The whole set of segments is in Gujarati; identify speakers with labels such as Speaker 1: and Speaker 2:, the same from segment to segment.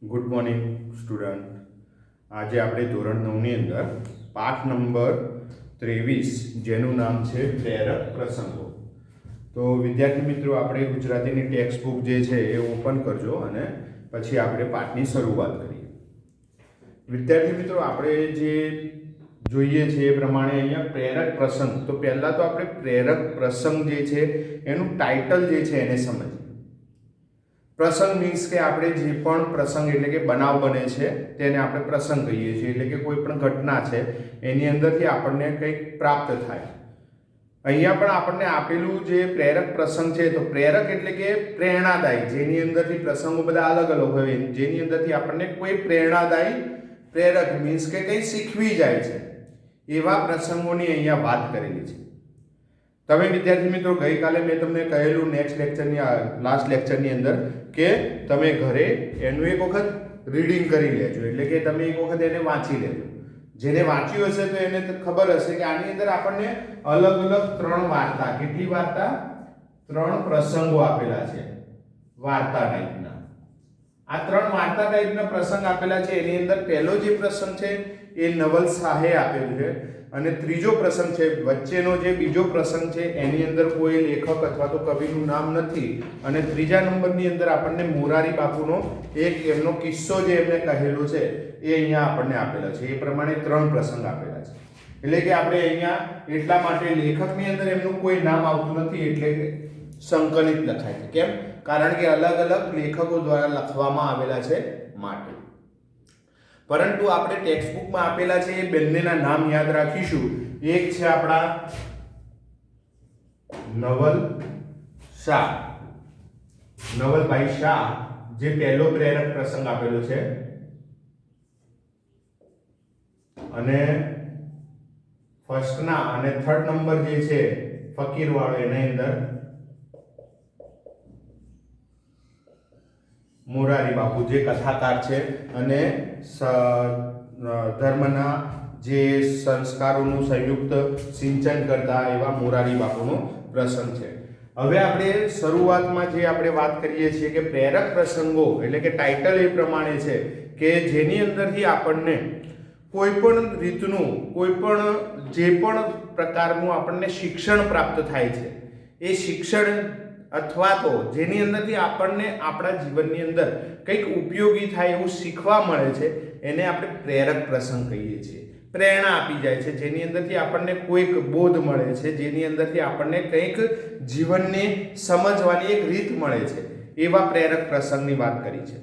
Speaker 1: Good morning student. આજે આપણે ધોરણ 9ની અંદર પાઠ નંબર 23 જેનું નામ છે પ્રેરક પ્રસંગો. તો વિદ્યાર્થી મિત્રો, આપણે ગુજરાતીની ટેક્સ્ટ બુક જે છે એ ઓપન કરજો અને પછી આપણે પાઠની શરૂઆત કરીએ. વિદ્યાર્થી મિત્રો, આપણે જે જોઈએ છે એ પ્રમાણે અહીંયા પ્રેરક પ્રસંગ. તો પહેલાં તો આપણે પ્રેરક પ્રસંગ જે છે એનું ટાઇટલ જે છે એને સમજીએ. પ્રસંગ મીન્સ કે આપણે જે પણ પ્રસંગ એટલે કે બનાવ બને છે તેને આપણે પ્રસંગ કહીએ છીએ. એટલે કે કોઈ પણ ઘટના છે એની અંદરથી આપણને કંઈક પ્રાપ્ત થાય. અહીંયા પણ આપણને આપેલું જે પ્રેરક પ્રસંગ છે, તો પ્રેરક એટલે કે પ્રેરણાદાયી, જેની અંદરથી પ્રસંગો બધા અલગ અલગ હોય, જેની અંદરથી આપણને કોઈ પ્રેરણાદાયી, પ્રેરક મીન્સ કે કંઈ શીખવી જાય છે એવા પ્રસંગોની અહીંયા વાત કરેલી છે. તમે વિદ્યાર્થી મિત્રો, ગઈકાલે મેં તમને કહેલું લાસ્ટ લેક્ચરની અંદર કે તમે ઘરે એનું એક વખત રીડિંગ કરી લેજો. એટલે કે તમે એક વખત એને વાંચી લેજો. જેને વાંચ્યું હશે તો એને ખબર હશે કે આની અંદર આપણને અલગ અલગ 3 વાર્તા, કેટલી વાર્તા? 3 પ્રસંગો આપેલા છે વાર્તા ટાઈપના. આ 3 વાર્તા ટાઈપના પ્રસંગ આપેલા છે. એની અંદર પહેલો જે પ્રસંગ છે એ નવલ શાહે આપેલું છે, અને ત્રીજો પ્રસંગ છે, વચ્ચેનો જે બીજો પ્રસંગ છે એની અંદર કોઈ લેખક અથવા તો કવિનું નામ નથી, અને ત્રીજા નંબરની અંદર આપણને મોરારી બાપુનો એક એમનો કિસ્સો જે એમને કહેલો છે એ અહીંયા આપણને આપેલા છે. એ પ્રમાણે 3 પ્રસંગ આપેલા છે. એટલે કે આપણે અહીંયા એટલા માટે લેખકની અંદર એમનું કોઈ નામ આવતું નથી, એટલે કે સંકલિત લખાય છે. કેમ? કારણ કે અલગ અલગ લેખકો દ્વારા લખવામાં આવેલા છે માટે. પરંતુ આપણે ટેક્સ્ટ બુકમાં આપેલા છે એ બંનેના નામ યાદ રાખીશું. એક છે આપણા નવલ શાહ, નવલભાઈ શાહ, જે પહેલો પ્રેરક પ્રસંગ આપેલો છે, અને ફર્સ્ટના અને થર્ડ નંબર જે છે ફકીર વાળો, એની અંદર મોરારી બાપુ જે કથાકાર છે અને ધર્મના જે સંસ્કારોનું સંયુક્ત સિંચન કરતા એવા મોરારી બાપુનો પ્રસંગ છે. હવે આપણે શરૂઆતમાં જે આપણે વાત કરીએ છીએ કે પ્રેરક પ્રસંગો એટલે કે ટાઇટલ એ પ્રમાણે છે કે જેની અંદરથી આપણને કોઈ પણ રીતનું, કોઈ પણ જે પણ પ્રકારનું આપણને શિક્ષણ પ્રાપ્ત થાય છે, એ શિક્ષણ અથવા તો જેની અંદરથી આપણને આપણા જીવનની અંદર કંઈક ઉપયોગી થાય એવું શીખવા મળે છે, એને આપણે પ્રેરક પ્રસંગ કહીએ છીએ. પ્રેરણા આપી જાય છે, જેની અંદરથી આપણને કોઈક બોધ મળે છે, જેની અંદરથી આપણને કંઈક જીવનને સમજવાની એક રીત મળે છે, એવા પ્રેરક પ્રસંગની વાત કરી છે.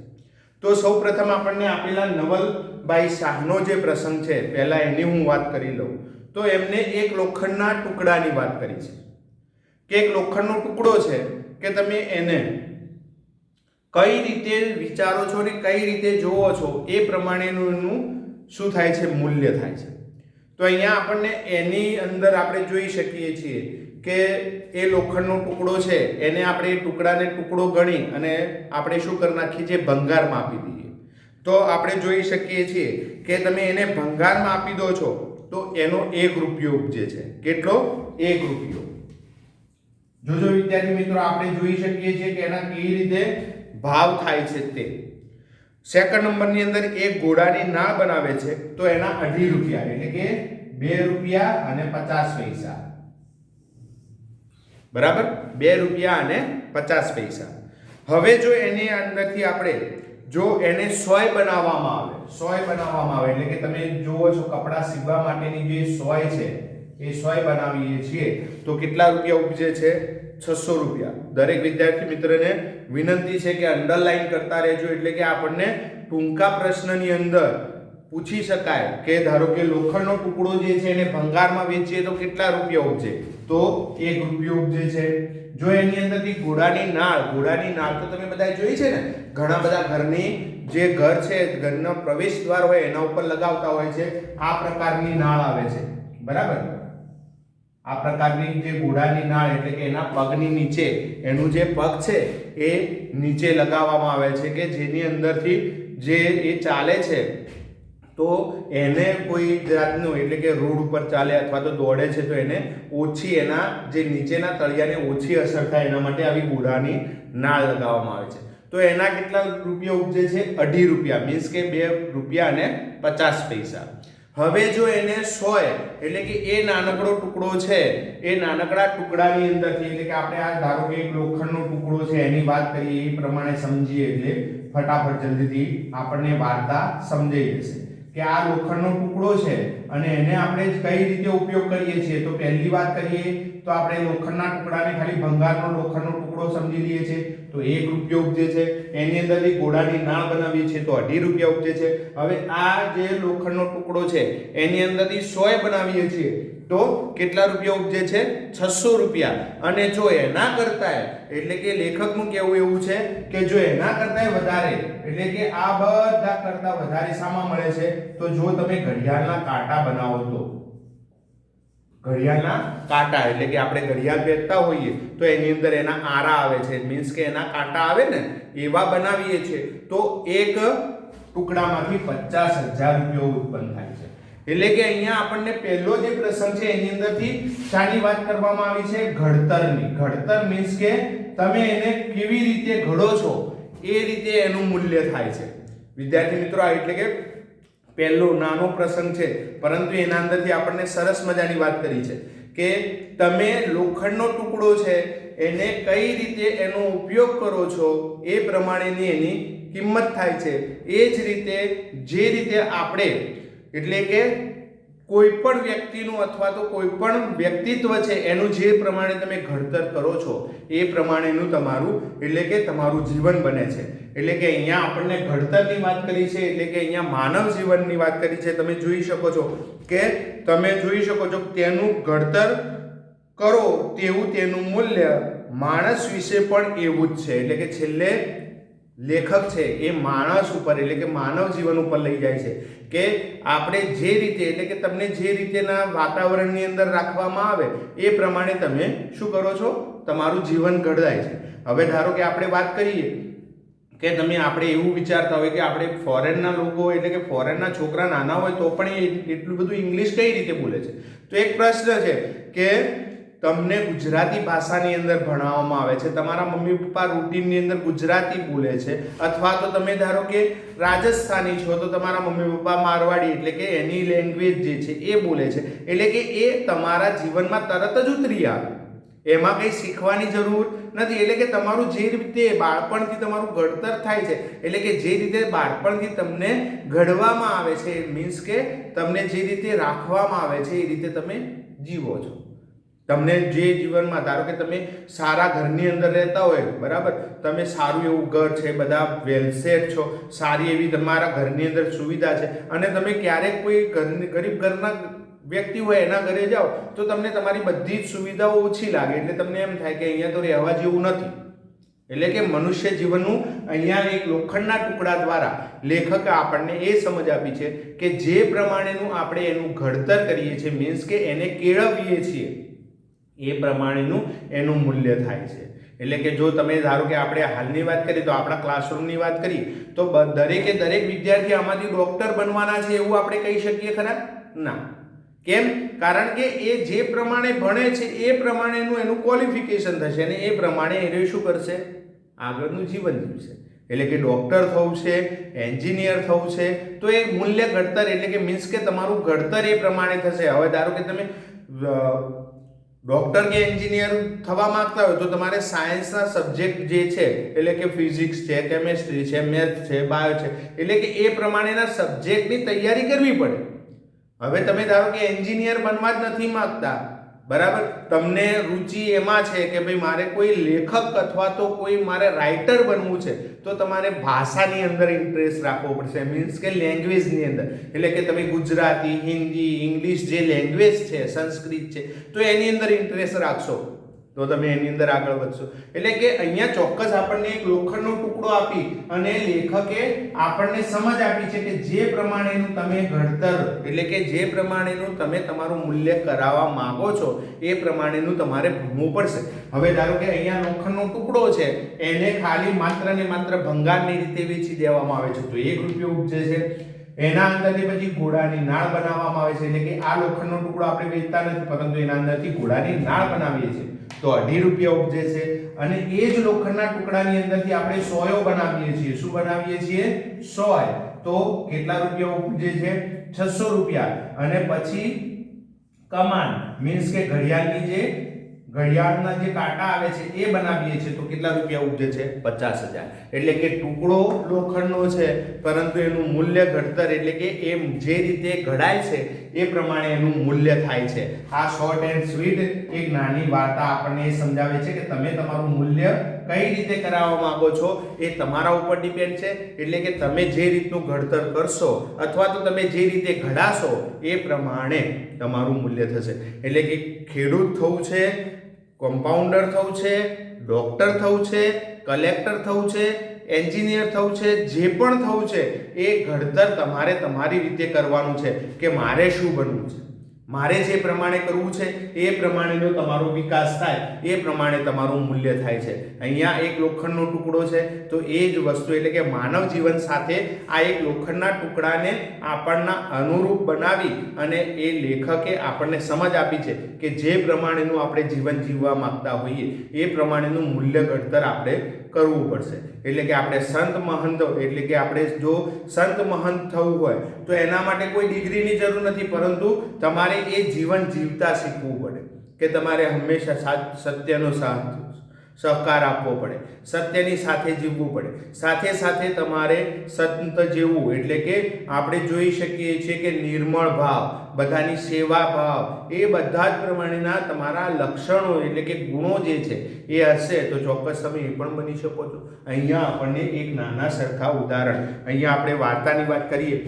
Speaker 1: તો સૌપ્રથમ આપણને આપેલા નવલભાઈ શાહનો જે પ્રસંગ છે, પહેલા એની હું વાત કરી લઉં. તો એમને એક લોખંડના ટુકડાની વાત કરી છે કે એક લોખંડનો ટુકડો છે કે તમે એને કઈ રીતે વિચારો છો ને કઈ રીતે જોવો છો એ પ્રમાણેનું એનું શું થાય છે, મૂલ્ય થાય છે. તો અહીંયા આપણને એની અંદર આપણે જોઈ શકીએ છીએ કે એ લોખંડનો ટુકડો છે એને આપણે એ ટુકડાને ટુકડો ગણી અને આપણે શું કરી નાખીએ છીએ, ભંગારમાં આપી દઈએ. તો આપણે જોઈ શકીએ છીએ કે તમે એને ભંગારમાં આપી દો છો તો એનો 1 રૂપિયો ઉપજે છે. કેટલો? 1 રૂપિયો. જોજો વિદ્યાર્થી મિત્રો, આપણે જોઈ શકીએ છીએ કે એના કેવી રીતે ભાવ થાય છે તે. સેકન્ડ નંબરની અંદર એક ઘોડાની નાળ બનાવે છે તો એના 2.5 રૂપિયા, એટલે કે 2 રૂપિયા અને 50 પૈસા. બરાબર? 2 રૂપિયા અને 50 પૈસા. હવે જો એની અંદરથી આપણે જો એને સોય બનાવવામાં આવે, એટલે કે તમે જુઓ છો કપડા સીવવા માટેની જે સોય છે એ સોય બનાવીએ છીએ તો કેટલા રૂપિયા ઉપજે છે? 600 રૂપિયા. દરેક વિદ્યાર્થી મિત્રને વિનંતી છે કે અંડરલાઈન કરતા રહેજો, એટલે કે આપણને ટૂંકા પ્રશ્નની અંદર પૂછી શકાય કે ધારો કે લોખંડનો ટુકડો જે છે એને ભંગારમાં વેચીએ તો કેટલા રૂપિયા ઉપજે? તો 1 રૂપિયો ઉપજે છે. જો એની અંદરથી ઘોડાની નાળ તો તમે બધા જોઈ છે ને, ઘણા બધા ઘરની જે ઘર છે, ઘરનો પ્રવેશ દ્વાર હોય એના ઉપર લગાવતા હોય છે. આ પ્રકારની નાળ આવે છે. બરાબર? આ પ્રકારની જે ઘોડાની નાળ એટલે કે એના પગની નીચે, એનું જે પગ છે એ નીચે લગાવવામાં આવે છે કે જેની અંદરથી જે એ ચાલે છે તો એને કોઈ જાતનું, એટલે કે રોડ ઉપર ચાલે અથવા તો દોડે છે તો એને ઓછી, એના જે નીચેના તળિયાને ઓછી અસર થાય એના માટે આવી ઘોડાની નાળ લગાવવામાં આવે છે. તો એના કેટલા રૂપિયા ઉપજે છે? 2.5 રૂપિયા, મીન્સ કે 2 રૂપિયા અને 50 પૈસા. હવે જો એને 100 એટલે કે એ નાનકડો ટુકડો છે, એ નાનકડા ટુકડાની અંદરથી એટલે કે આપણે આ ધારો કે એક લોખંડનો ટુકડો છે એની વાત કરીએ એ પ્રમાણે સમજીએ એટલે ફટાફટ જલ્દીથી આપણને વાર્તા સમજાઈ જશે કે આ લોખંડનો ટુકડો છે અને એને આપણે કઈ રીતે ઉપયોગ કરીએ છીએ. તો પહેલી વાત કરીએ તો આપણે લોખંડના ટુકડાને ખાલી ભંગારનો લોખંડનો ટુકડો સમજી લઈએ છીએ તો 1 રૂપિયો ઉપજે છે. એની અંદરથી ઘોડાની નાળ બનાવીએ છીએ તો 2.5 રૂપિયા ઉપજે છે. હવે આ જે લોખંડનો ટુકડો છે એની અંદરથી 100 બનાવીએ છીએ તો કેટલા રૂપિયા ઉપજે છે? 600 રૂપિયા. અને જો એના કરતા એટલે કે લેખકનું કહેવું એવું છે કે જો એના કરતા વધારે એટલે કે આ બધા કરતા વધારે શામાં મળે છે? તો જો તમે ઘડિયાળના કાંટા બનાવો તો ઘડિયાળના કાંટા એટલે કે આપણે ઘડિયાળ પહેરતા હોઈએ તો એની અંદર એના આરા આવે છે, મીન્સ કે એના કાંટા આવે ને એવા બનાવીએ છીએ તો એક ટુકડામાંથી 50,000 રૂપિયા ઉત્પન્ન થાય છે. એટલે કે અહીંયા આપણને પહેલો જે પ્રસંગ છે એની અંદરથી શાની વાત કરવામાં આવી છે? ઘડતરની. ઘડતર મીન્સ કે તમે એને કેવી રીતે ઘડો છો એ રીતે એનું મૂલ્ય થાય છે. વિદ્યાર્થી મિત્રો આ એટલે કે પહેલો નાનો પ્રસંગ છે પરંતુ એના અંદરથી આપણને સરસ મજાની વાત કરી છે કે તમે લોખંડનો ટુકડો છે એને કઈ રીતે એનો ઉપયોગ કરો છો એ પ્રમાણેની એની કિંમત થાય છે. એ જ રીતે જે રીતે આપણે એટલે કે કોઈ પણ વ્યક્તિનું અથવા તો કોઈ પણ વ્યક્તિત્વ છે એનું જે પ્રમાણે તમે ઘડતર કરો છો એ પ્રમાણેનું તમારું એટલે કે તમારું જીવન બને છે. એટલે કે અહીંયા આપણને ઘડતરની વાત કરી છે એટલે કે અહીંયા માનવ જીવનની વાત કરી છે. તમે જોઈ શકો છો કે તેનું ઘડતર કરો તેવું તેનું મૂલ્ય માણસ વિશે પણ એવું જ છે. એટલે કે છેલ્લે લેખક છે એ માણસ ઉપર એટલે કે માનવ જીવન ઉપર લઈ જાય છે કે આપણે જે રીતે એટલે કે તમને જે રીતેના વાતાવરણની અંદર રાખવામાં આવે એ પ્રમાણે તમે શું કરો છો? તમારું જીવન ઘડાય છે. હવે ધારો કે આપણે વાત કરીએ કે આપણે એવું વિચારતા હોય કે આપણે ફોરેનના લોકો એટલે કે ફોરેનના છોકરા નાના હોય તો પણ એ એટલું બધું ઇંગ્લિશ કઈ રીતે બોલે છે? તો એક પ્રશ્ન છે કે તમને ગુજરાતી ભાષાની અંદર ભણાવવામાં આવે છે, તમારા મમ્મી પપ્પા રૂટીનની અંદર ગુજરાતી બોલે છે, અથવા તો તમે ધારો કે રાજસ્થાની છો તો તમારા મમ્મી પપ્પા મારવાડી એટલે કે એની લેંગ્વેજ જે છે એ બોલે છે. એટલે કે એ તમારા જીવનમાં તરત જ ઉતરી આવે, એમાં કંઈ શીખવાની જરૂર નથી. એટલે કે તમારું જે રીતે બાળપણથી તમારું ઘડતર થાય છે એટલે કે જે રીતે બાળપણથી તમને ઘડવામાં આવે છે મીન્સ કે તમને જે રીતે રાખવામાં આવે છે એ રીતે તમે જીવો છો. તમને જે જીવનમાં ધારો કે તમે સારા ઘરની અંદર રહેતા હોય, બરાબર, તમે સારું એવું ઘર છે, બધા વેલસેટ છો, સારી એવી તમારા ઘરની અંદર સુવિધા છે અને તમે ક્યારેક કોઈ ગરીબ ઘરના વ્યક્તિ હોય એના ઘરે જાઓ તો તમને તમારી બધી જ સુવિધાઓ ઓછી લાગે એટલે તમને એમ થાય કે અહીંયા તો રહેવા જેવું નથી. એટલે કે મનુષ્ય જીવનનું અહીંયા એક લોખંડના ટુકડા દ્વારા લેખકે આપણને એ સમજ આપી છે કે જે પ્રમાણેનું આપણે એનું ઘડતર કરીએ છીએ મીન્સ કે એને કેળવીએ છીએ એ પ્રમાણેનું એનું મૂલ્ય થાય છે. એટલે કે જો તમે ધારો કે આપણે હાલની વાત કરીએ તો આપણા ક્લાસરૂમની વાત કરીએ તો દરેકે દરેક વિદ્યાર્થી આમાંથી ડૉક્ટર બનવાના છે એવું આપણે કહી શકીએ ખરા? ના. કેમ? કારણ કે એ જે પ્રમાણે ભણે છે એ પ્રમાણેનું એનું ક્વોલિફિકેશન થશે અને એ પ્રમાણે એ શું કરશે? આગળનું જીવન જીવશે. એટલે કે ડૉક્ટર થવું છે, એન્જિનિયર થવું છે તો એ મૂલ્ય ઘડતર એટલે કે મીન્સ કે તમારું ઘડતર એ પ્રમાણે થશે. હવે ધારો કે તમે ડૉક્ટર કે એન્જિનિયર થવા માંગતા હોય તો તમારે સાયન્સના સબ્જેક્ટ જે છે એટલે કે ફિઝિક્સ છે, કેમેસ્ટ્રી છે, મેથ્સ છે, બાયો છે એટલે કે એ પ્રમાણેના સબ્જેક્ટની તૈયારી કરવી પડે. હવે તમે ધારો કે એન્જિનિયર બનવા જ નથી માંગતા, બરાબર, તમને રુચિ એમાં છે કે ભાઈ મારે કોઈ લેખક અથવા તો કોઈ મારે રાઇટર બનવું છે તો તમારે ભાષાની અંદર ઇન્ટરેસ્ટ રાખવો પડશે મીન્સ કે લેંગ્વેજની અંદર. એટલે કે તમે ગુજરાતી, હિન્દી, ઇંગ્લિશ જે લેંગ્વેજ છે, સંસ્કૃત છે તો એની અંદર ઇન્ટરેસ્ટ રાખશો તો તમે એની અંદર આગળ વધશો. એટલે કે અહીંયા ચોક્કસ આપણને એક લોખંડનો ટુકડો આપી અને લેખકે આપણને સમજ આપી છે કે જે પ્રમાણેનું તમે ઘડતર એટલે કે જે પ્રમાણેનું તમે તમારું મૂલ્ય કરાવવા માંગો છો એ પ્રમાણેનું તમારે ભણવું પડશે. હવે ધારો કે અહીંયા લોખંડનો ટુકડો છે એને ખાલી માત્ર ને માત્ર ભંગારની રીતે વેચી દેવામાં આવે છે તો 1 રૂપિયો ઉપજે છે. એના અંદરથી પછી ઘોડાની નાળ બનાવવામાં આવે છે એટલે કે આ લોખંડનો ટુકડો આપણે વેચતા નથી પરંતુ એના અંદરથી ઘોડાની નાળ બનાવીએ છીએ તો 2.5 રૂપિયા ઉપજે છે. અને એ જ લોખંડના ટુકડાની અંદરથી આપણે સોયો બનાવીએ છીએ. શું બનાવીએ છીએ? સોય. તો કેટલા રૂપિયા ઉપજે છે? 600 રૂપિયા. અને પછી કમાન મીન્સ કે ઘડિયાળના જે કાંટા આવે છે એ બનાવીએ છીએ તો કેટલા રૂપિયા ઉપજે છે? 50,000. એટલે કે ટુકડો લોખંડનો છે પરંતુ એનું મૂલ્ય ઘડતર એટલે કે એ જે રીતે ઘડાય છે એ પ્રમાણે એનું મૂલ્ય થાય છે. આ શોર્ટ એન્ડ સ્વીટ એક નાની વાર્તા આપણને સમજાવે છે કે તમે તમારું મૂલ્ય કઈ રીતે કરાવવા માંગો છો એ તમારા ઉપર ડિપેન્ડ છે. એટલે કે તમે જે રીતનું ઘડતર કરશો અથવા તો તમે જે રીતે ઘડાશો એ પ્રમાણે તમારું મૂલ્ય થશે. એટલે કે ખેડૂત થવું છે, કમ્પાઉન્ડર થવું છે, ડોક્ટર થવું છે, કલેક્ટર થવું છે, એન્જિનિયર થવું છે, જે પણ થવું છે એ ઘડતર તમારે તમારી રીતે કરવાનું છે કે મારે શું બનવું છે, મારે જે પ્રમાણે કરવું છે એ પ્રમાણેનો તમારો વિકાસ થાય, એ પ્રમાણે તમારું મૂલ્ય થાય છે. અહીંયા એક લોખંડનો ટુકડો છે તો એ જ વસ્તુ એટલે કે માનવ જીવન સાથે આ એક લોખંડના ટુકડાને આપણના અનુરૂપ બનાવી અને એ લેખકે આપણને સમજ આપી છે કે જે પ્રમાણેનું આપણે જીવન જીવવા માંગતા હોઈએ એ પ્રમાણેનું મૂલ્ય ઘડતર આપણે કરવું પડશે. એટલે કે આપણે સંત મહંત એટલે કે આપણે જો સંત મહંત થવું હોય તો એના માટે કોઈ ડિગ્રીની જરૂર નથી, પરંતુ તમારે એ જીવન જીવતા શીખવું પડે કે તમારે હંમેશા સત્યનો સહકાર આપવો પડે, સત્યની સાથે જીવવું પડે. સાથે સાથે તમારે સંત જેવું એટલે કે આપણે જોઈ શકીએ છીએ કે નિર્મળ ભાવ, બધાની સેવા ભાવ, એ બધા જ પ્રમાણેના તમારા લક્ષણો એટલે કે ગુણો જે છે એ હશે તો ચોક્કસ તમે એ પણ બની શકો છો. અહીંયા આપણને એક નાના સરખા ઉદાહરણ, અહીંયા આપણે વાર્તાની વાત કરીએ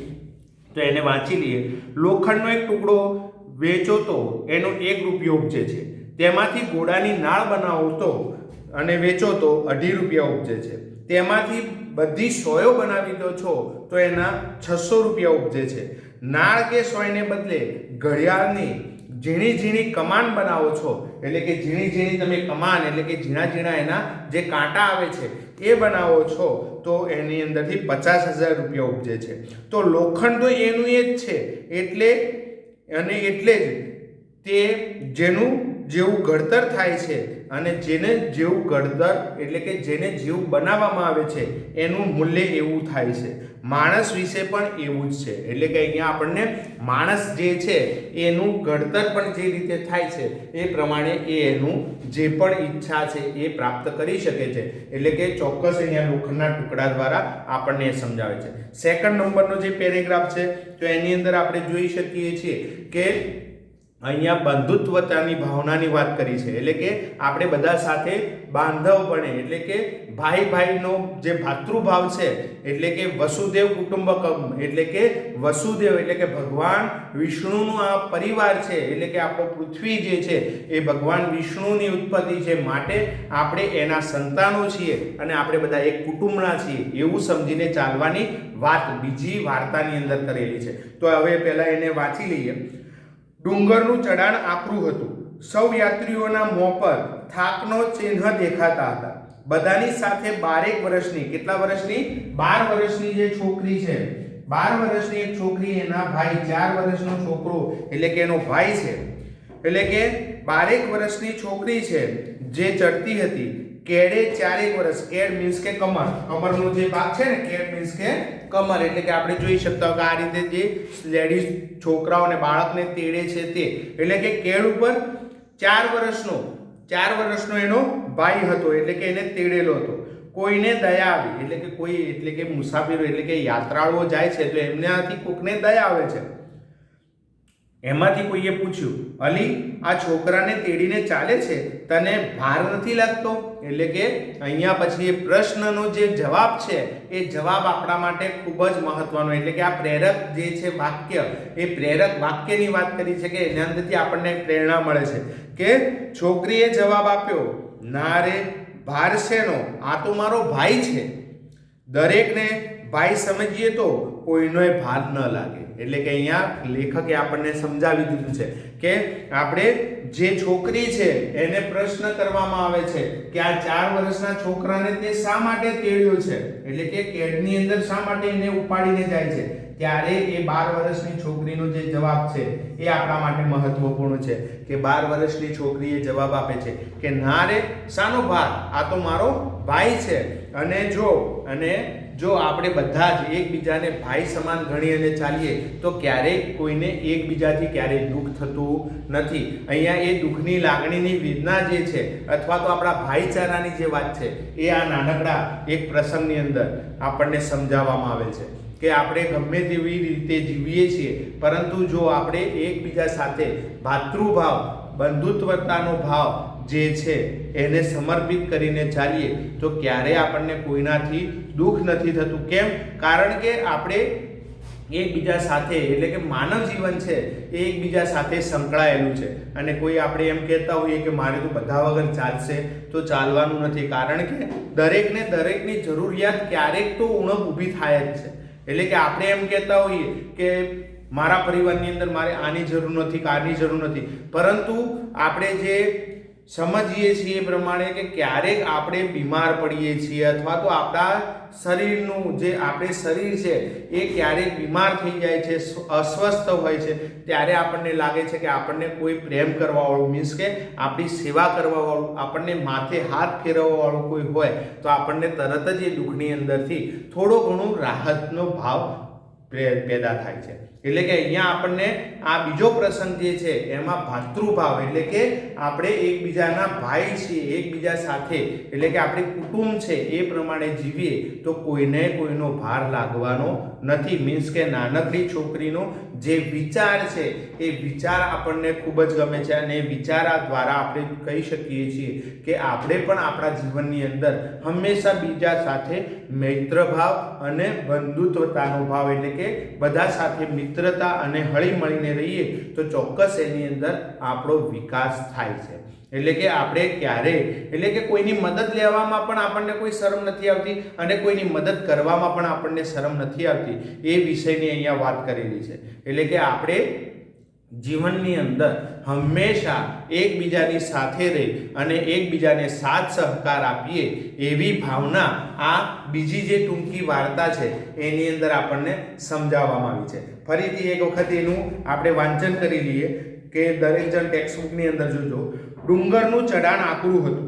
Speaker 1: તો એને વાંચી લઈએ. લોખંડનો એક ટુકડો વેચો તો એનો 1 રૂપિયો ઉપજે છે. તેમાંથી ઘોડાની નાળ બનાવો તો અને વેચો તો 2.5 રૂપિયા ઉપજે છે. તેમાંથી બધી સોયો બનાવી દો છો તો એના 600 રૂપિયા ઉપજે છે. નાળ કે સોયને બદલે ઘડિયાળની ઝીણી ઝીણી કમાન બનાવો છો એટલે કે ઝીણી ઝીણી તમે કમાન એટલે કે ઝીણા ઝીણા એના જે કાંટા આવે છે એ બનાવો છો તો એની અંદરથી 50,000 રૂપિયા ઉપજે છે. તો લોખંડ તો એનું એ જ છે એટલે જ તે જેનું જેવું ઘડતર થાય છે અને જેને જેવું ઘડતર એટલે કે જેને જેવું બનાવવામાં આવે છે એનું મૂલ્ય એવું થાય છે. માણસ વિશે પણ એવું જ છે. એટલે કે અહીંયા આપણને માણસ જે છે એનું ઘડતર પણ જે રીતે થાય છે એ પ્રમાણે એનું જે પણ ઈચ્છા છે એ પ્રાપ્ત કરી શકે છે. એટલે કે ચોક્કસ અહીંયા લોખંડના ટુકડા દ્વારા આપણને એ સમજાવે છે. સેકન્ડ નંબરનો જે પેરેગ્રાફ છે તો એની અંદર આપણે જોઈ શકીએ છીએ કે અહીંયા બંધુત્વતાની ભાવનાની વાત કરી છે. એટલે કે આપણે બધા સાથે બાંધવપણે એટલે કે ભાઈ ભાઈનો જે ભાતૃભાવ છે એટલે કે વસુદેવ કુટુંબકમ એટલે કે વસુદેવ એટલે કે ભગવાન વિષ્ણુનું આ પરિવાર છે. એટલે કે આપણો પૃથ્વી જે છે એ ભગવાન વિષ્ણુની ઉત્પત્તિ છે, માટે આપણે એના સંતાનો છીએ અને આપણે બધા એક કુટુંબના છીએ એવું સમજીને ચાલવાની વાત બીજી વાર્તાની અંદર કરેલી છે. તો હવે પહેલા એને વાંચી લઈએ. ડુંગરનું ચઢાણ આકરું હતું. સૌ યાત્રીઓના મોં પર થાકનો ચિહ્ન દેખાતા હતા. બધાની સાથે 12 વર્ષની, કેટલા વર્ષની? 12 વર્ષની જે છોકરી છે, 12 વર્ષની એક છોકરી, એના ભાઈ 4 વર્ષનો છોકરો એટલે કે એનો ભાઈ છે. એટલે કે 12 વર્ષની છોકરી છે જે ચડતી હતી. કેડે 4 વર્ષ, કેડ મીન્સ કે કમર, કમરનો જે ભાગ છે ને કેડ મીન્સ કે કમર એટલે કે આપણે જોઈ શકતા કે આ રીતે જે લેડીઝ છોકરાઓને બાળકને તેડે છે તે એટલે કે કેડ ઉપર 4 વર્ષનો એનો ભાઈ હતો એટલે કે એને તેડેલો હતો. કોઈને દયા આવી એટલે કે કોઈ એટલે કે મુસાફરો એટલે કે યાત્રાળુઓ જાય છે તો એમનાથી કોકને દયા આવે છે. એમાંથી કોઈએ પૂછ્યું, અલી આ છોકરાને તેડીને ચાલે છે, તને ભાર નથી લાગતો? એટલે કે અહીંયા પછી એ પ્રશ્નનો જે જવાબ છે એ જવાબ આપણા માટે ખૂબ જ મહત્વનો. એટલે કે આ પ્રેરક જે છે વાક્ય, એ પ્રેરક વાક્યની વાત કરી છે કે એના અંદરથી આપણને પ્રેરણા મળે છે કે છોકરીએ જવાબ આપ્યો, ના રે, ભાર શેનો, આ તો મારો ભાઈ છે. દરેકને ભાઈ સમજીએ તો કોઈનોય ભાર ન લાગે. એટલે કે અહીંયા લેખકે આપણને સમજાવી દીધું છે કે આપણે જે છોકરી છે એને પ્રશ્ન કરવામાં આવે છે કે આ 4 વર્ષના છોકરાને તે શા માટે તેડ્યો છે, એટલે કે કેડની અંદર શા માટે એને ઉપાડીને જાય છે. ત્યારે એ 12 વર્ષની છોકરીનો જે જવાબ છે એ આપણા માટે મહત્વપૂર્ણ છે કે 12 વર્ષની છોકરીએ જવાબ આપે છે કે ના રે શાનો ભાર, આ તો મારો ભાઈ છે. અને જો આપણે બધા જ એકબીજાને ભાઈ સમાન ગણી અને ચાલીએ તો ક્યારેય કોઈને એકબીજાથી ક્યારેય દુઃખ થતું નથી. અહીંયા એ દુઃખની લાગણીની વેદના જે છે અથવા તો આપણા ભાઈચારાની જે વાત છે એ આ નાનકડા એક પ્રસંગની અંદર આપણને સમજાવવામાં આવે છે કે આપણે ગમે તેવી રીતે જીવીએ છીએ, પરંતુ જો આપણે એકબીજા સાથે ભાતૃભાવ, બંધુત્વતાનો ભાવ જે છે એને સમર્પિત કરીને ચાલીએ તો ક્યારેય આપણને કોઈનાથી દુઃખ નથી થતું. કેમ? કારણ કે આપણે એકબીજા સાથે, એટલે કે માનવ જીવન છે એ એકબીજા સાથે સંકળાયેલું છે. અને કોઈ આપણે એમ કહેતા હોઈએ કે મારે તો બધા વગર ચાલશે, તો ચાલવાનું નથી. કારણ કે દરેકની જરૂરિયાત ક્યારેક તો ઉણપ ઊભી થાય જ છે. એટલે કે આપણે એમ કહેતા હોઈએ કે મારા પરિવારની અંદર મારે આની જરૂર નથી, આની જરૂર નથી, પરંતુ આપણે જે સમજીએ છીએ એ પ્રમાણે કે ક્યારેક આપણે બીમાર પડીએ છીએ અથવા તો આપણા શરીરનું જે આપણે શરીર છે એ ક્યારેક બીમાર થઈ જાય છે, અસ્વસ્થ હોય છે, ત્યારે આપણને લાગે છે કે આપણને કોઈ પ્રેમ કરવાવાળું, મીન્સ કે આપણી સેવા કરવાવાળું, આપણને માથે હાથ ફેરવવાવાળું કોઈ હોય તો આપણને તરત જ એ દુઃખની અંદરથી થોડો ઘણો રાહતનો ભાવ પેદા થાય છે. એટલે કે અહીંયા આપણને આ બીજો પ્રસંગ જે છે એમાં ભાતૃભાવ, એટલે કે આપણે એકબીજાના ભાઈ છીએ, એકબીજા સાથે, એટલે કે આપણી કુટુંબ છે એ પ્રમાણે જીવીએ તો કોઈને કોઈનો ભાર લાગવાનો નથી. મીન્સ કે નાનકડી છોકરીનો જે વિચાર છે એ વિચાર આપણને ખૂબ જ ગમે છે અને એ વિચાર દ્વારા આપણે કહી શકીએ છીએ કે આપણે પણ આપણા જીવનની અંદર હંમેશા બીજા સાથે મૈત્રભાવ અને બંધુત્વતાનો ભાવ, એટલે કે બધા સાથે મિત્રતા અને હળી મળીને રહીએ તો ચોક્કસ એની અંદર આપણો વિકાસ થાય છે. એટલે કે આપણે ક્યારેય, એટલે કે કોઈની મદદ લેવામાં પણ આપણને કોઈ શરમ નથી આવતી અને કોઈની મદદ કરવામાં પણ આપણને શરમ નથી આવતી. એ વિષયની અહીંયા વાત કરેલી છે. એટલે કે આપણે જીવનની અંદર હંમેશા એકબીજાની સાથે રહી અને એકબીજાને સાથ સહકાર આપીએ એવી ભાવના આ બીજી જે ટૂંકી વાર્તા છે એની અંદર આપણને સમજાવવામાં આવી છે. ફરીથી એક વખત એનું આપણે વાંચન કરી લઈએ કે દરેક જણ ટેક્સ્ટબુકની અંદર જોજો. ડુંગરનું ચઢાણ આકરું હતું.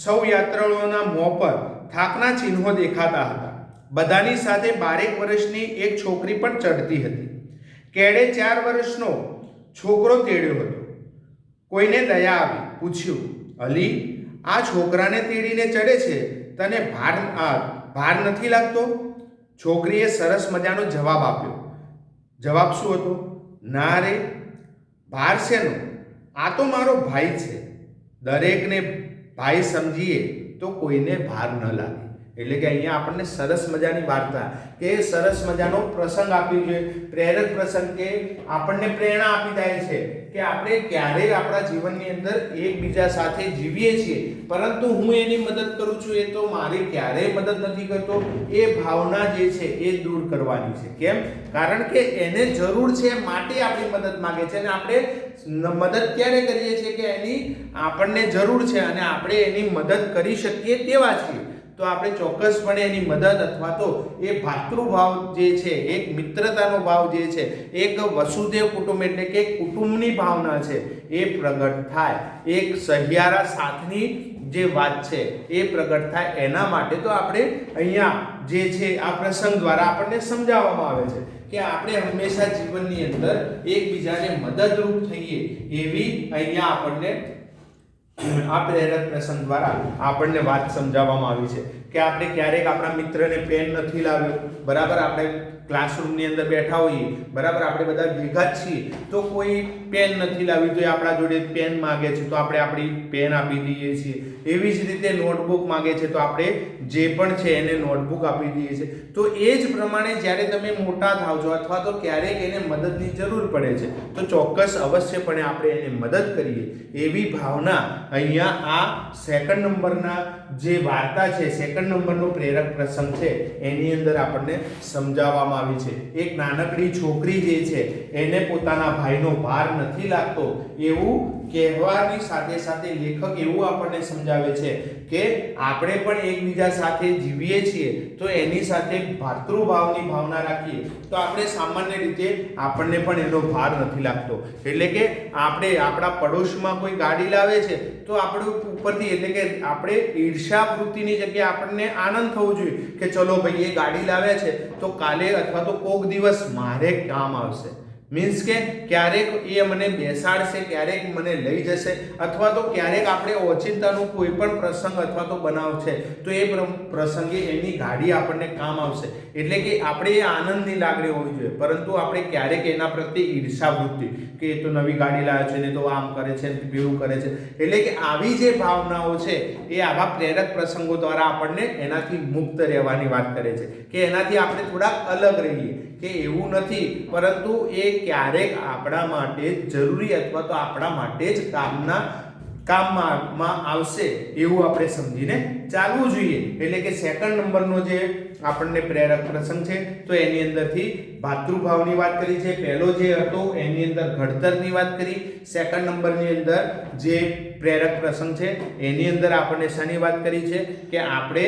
Speaker 1: સૌ યાત્રાળુઓના મોં પર થાકના ચિહ્નો દેખાતા હતા. બધાની સાથે 12 વર્ષની એક છોકરી પણ ચડતી હતી. કેડે 4 વર્ષનો છોકરો તેડ્યો હતો. કોઈને દયા આવી. પૂછ્યું, અલી, આ છોકરાને તેડીને ચડે છે, તને ભાર નથી લાગતો? છોકરીએ સરસ મજાનો જવાબ આપ્યો. જવાબ શું હતો? ના રે, ભાર શેનો? આ તો મારો ભાઈ છે. દરેકને ભાઈ સમજીએ તો કોઈને ભાર ન લાગે. એટલે કે અહીંયા આપણને સરસ મજાની વાર્તા કે સરસ મજાનો પ્રસંગ આપ્યો છે, પ્રેરક પ્રસંગ કે આપણને પ્રેરણા આપી જાય છે કે આપણે ક્યારેય આપણા જીવનની અંદર એકબીજા સાથે જીવીએ છીએ, પરંતુ હું એની મદદ કરું છું, એ તો મારી ક્યારેય મદદ નથી કરતો, એ ભાવના જે છે એ દૂર કરવાની છે. કેમ? કારણ કે એને જરૂર છે માટે આપણી મદદ માંગે છે અને આપણે મદદ ક્યારે કરીએ છીએ કે એની આપણને જરૂર છે અને આપણે એની મદદ કરી શકીએ તેવા છીએ. તો આપણે ચોક્કસપણે એની મદદ અથવા તો એ ભાતૃભાવ જે છે, એક મિત્રતાનો ભાવ જે છે, એક વસુદેવ કુટુંબ એટલે કે કુટુંબની ભાવના છે એ પ્રગટ થાય. એક સહિયારા સાથની જે વાત છે એ પ્રગટ થાય. એના માટે તો આપણે અહીંયા જે છે આ પ્રસંગ દ્વારા આપણને સમજાવવામાં આવે છે કે આપણે હંમેશા જીવનની અંદર એકબીજાને મદદરૂપ થઈએ એવી અહીંયા આપણને આ પ્રેરક પ્રસંગ દ્વારા આપણને વાત સમજાવવામાં આવી છે કે આપણે ક્યારેક આપણા મિત્રને પેન નથી લાવ્યો, બરાબર, આપણે ક્લાસરૂમની અંદર બેઠા હોઈએ, બરાબર, આપણે બધા ભેગા જ છીએ, તો કોઈ પેન નથી લાવી તો એ આપણા જોડે પેન માગે છે તો આપણે આપણી પેન આપી દઈએ છીએ. એવી જ રીતે નોટબુક માગે છે તો આપણે જે પણ છે એને નોટબુક આપી દઈએ છીએ. તો એ જ પ્રમાણે જ્યારે તમે મોટા થાવ છો અથવા તો ક્યારેક એને મદદની જરૂર પડે છે તો ચોક્કસ અવશ્યપણે આપણે એને મદદ કરીએ એવી ભાવના અહીંયા આ સેકન્ડ નંબરના જે વાર્તા છે, સેકન્ડ નંબરનો પ્રેરક પ્રસંગ છે એની અંદર આપણને સમજાવવામાં આવી છે. એક નાનકડી છોકરી જે છે એને પોતાના ભાઈનો ભાર નથી લાગતો એવું કહેવાની સાથે સાથે લેખક એવું આપણને સમજાવે છે કે આપણે પણ એકબીજા સાથે જીવીએ છીએ તો એની સાથે ભાતૃભાવની ભાવના રાખીએ તો આપણે સામાન્ય રીતે આપણને પણ એનો ભાર નથી લાગતો. એટલે કે આપણે આપણા પડોશમાં કોઈ ગાડી લાવે છે તો આપણે ઉપરથી એટલે કે આપણે ઈર્ષા વૃત્તિની જગ્યાએ આપણને આનંદ થવો જોઈએ કે ચલો ભાઈ એ ગાડી લાવ્યા છે તો કાલે અથવા તો કોક દિવસ મારે કામ આવશે. મીન્સ કે ક્યારેક એ મને બેસાડશે, ક્યારેક મને લઈ જશે, અથવા તો ક્યારેક આપણે ઓચિંતાનું કોઈ પણ પ્રસંગ અથવા તો બનાવ છે તો એ પ્રસંગે એની ગાડી આપણને કામ આવશે. એટલે કે આપણે એ આનંદની લાગણી હોવી જોઈએ, પરંતુ આપણે ક્યારેક એના પ્રત્યે ઈર્ષાવૃત્તિ કે એ તો નવી ગાડી લાવે છે ને તો આમ કરે છે ને પેલું કરે છે. એટલે કે આવી જે ભાવનાઓ છે એ આવા પ્રેરક પ્રસંગો દ્વારા આપણને એનાથી મુક્ત રહેવાની વાત કરે છે કે એનાથી આપણે થોડાક અલગ રહીએ કે એવું નથી, પરંતુ એ ક્યારેક આપણા માટે જરૂરી અથવા તો આપણા માટે જ કામમાં આવશે એવું આપણે સમજીને ચાલવું જોઈએ. એટલે કે સેકન્ડ નંબરનો જે આપણને પ્રેરક પ્રસંગ છે તો એની અંદરથી ભાતૃભાવની વાત કરી છે. પહેલો જે હતો એની અંદર ઘડતરની વાત કરી. સેકન્ડ નંબરની અંદર જે પ્રેરક પ્રસંગ છે એની અંદર આપણને શાની વાત કરી છે કે આપણે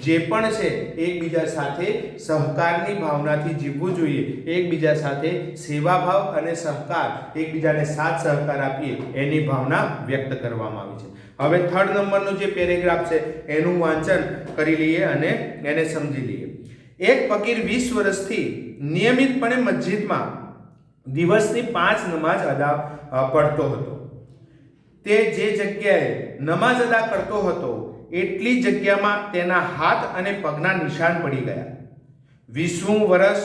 Speaker 1: જે પણ છે એકબીજા સાથે સહકારની ભાવનાથી જીવવું જોઈએ, એકબીજા સાથે સેવાભાવ અને સહકાર, એકબીજાને સાથ સહકાર આપીએ એની ભાવના વ્યક્ત કરવામાં આવી છે. હવે થર્ડ નંબરનો જે પેરેગ્રાફ છે એનું વાંચન કરી લઈએ અને એને સમજી લઈએ. એક ફકીર 20 વર્ષથી નિયમિતપણે મસ્જિદમાં દિવસની 5 નમાઝ અદા પડતો હતો. તે જે જગ્યાએ નમાઝ અદા કરતો હતો એટલી જગ્યામાં તેના હાથ અને પગના નિશાન પડી ગયા. 20મું વર્ષ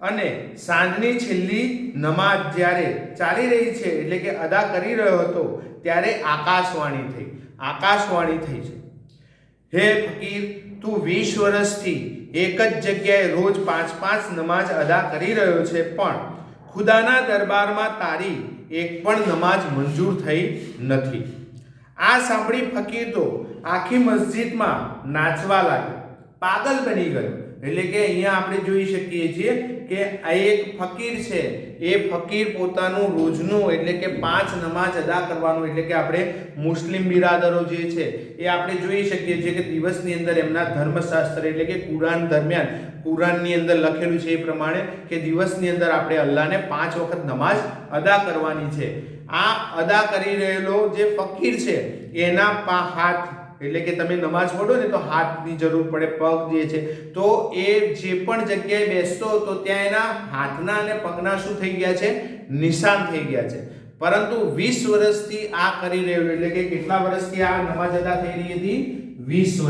Speaker 1: અને સાંજની છેલ્લી નમાઝ જ્યારે ચાલી રહી છે એટલે કે અદા કરી રહ્યો હતો ત્યારે આકાશવાણી થઈ છે, હે ફકીર, તું 20 વર્ષથી એક જ જગ્યાએ રોજ 5 નમાઝ અદા કરી રહ્યો છે, પણ ખુદાના દરબારમાં તારી એક પણ નમાઝ મંજૂર થઈ નથી. આ સાંભળી ફકીર તો આખી મસ્જિદમાં નાચવા લાગ્યો, પાગલ બની ગયો. એટલે કે અહીંયા આપણે જોઈ શકીએ છીએ કે આ એક ફકીર છે, એ ફકીર પોતાનું રોજનું એટલે કે 5 નમાઝ અદા કરવાનું, એટલે કે આપણે મુસ્લિમ બિરાદરો જે છે એ આપણે જોઈ શકીએ છીએ કે દિવસની અંદર એમના ધર્મશાસ્ત્ર એટલે કે કુરાન દરમિયાન કુરાનની અંદર લખેલું છે એ પ્રમાણે કે દિવસની અંદર આપણે અલ્લાહને 5 વખત નમાઝ અદા કરવાની છે. આ અદા કરી રહેલો જે ફકીર છે એના હાથ એટલે કે તમે નમાઝ પઢો ને તો હાથની જરૂર પડે, પગ જે છે તો એ જે પણ જગ્યાએ બેસતો હતો ત્યાં એના હાથના અને પગના શું થઈ ગયા છે? નિશાન થઈ ગયા છે. પરંતુ 20 વર્ષથી આ કરી રહ્યો એટલે કે કેટલા વર્ષથી આ નમાઝ અદા થઈ રહી હતી? 20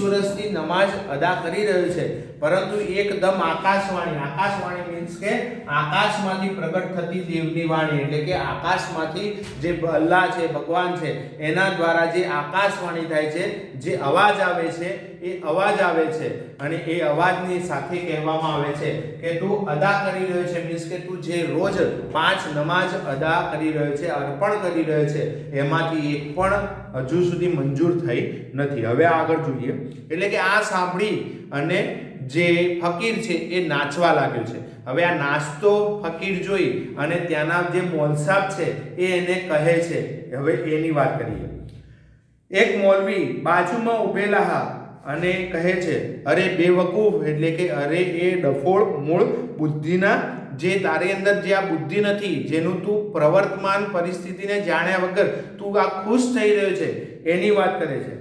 Speaker 1: વર્ષથી નમાઝ અદા કરી રહ્યો છે, પરંતુ એકદમ આકાશવાણી મીન્સ કે આકાશમાંથી પ્રગટ થતી દેવની વાણી એટલે કે આકાશમાંથી જે અલ્લાહ છે, ભગવાન છે એના દ્વારા જે આકાશવાણી થાય છે, જે અવાજ આવે છે એ અવાજ આવે છે અને એ અવાજની સાથે કહેવામાં આવે છે કે તું અદા કરી રહ્યો છે, મીન્સ કે તું જે રોજ 5 નમાઝ અદા કરી રહ્યો છે, અર્પણ કરી રહ્યો છે, એમાંથી એક પણ હજુ સુધી મંજૂર થઈ નથી. હવે આગળ જોઈએ. એટલે કે આ સાંભળી અને જે ફકીર છે એ નાચવા લાગ્યો છે. હવે આ નાચતો ફકીર જોઈ અને ત્યાંના જે મૌલસાબ છે એ એને કહે છે. હવે એની વાત કરીએ. એક મૌલવી બાજુમાં ઉભેલા અને કહે છે, અરે બેવકૂફ, એટલે કે અરે એ ડફોળ મૂળ બુદ્ધિના, જે તારી અંદર જે આ બુદ્ધિ નથી, જેનું તું પ્રવર્તમાન પરિસ્થિતિને જાણ્યા વગર તું આ ખુશ થઈ રહ્યો છે એની વાત કરે છે.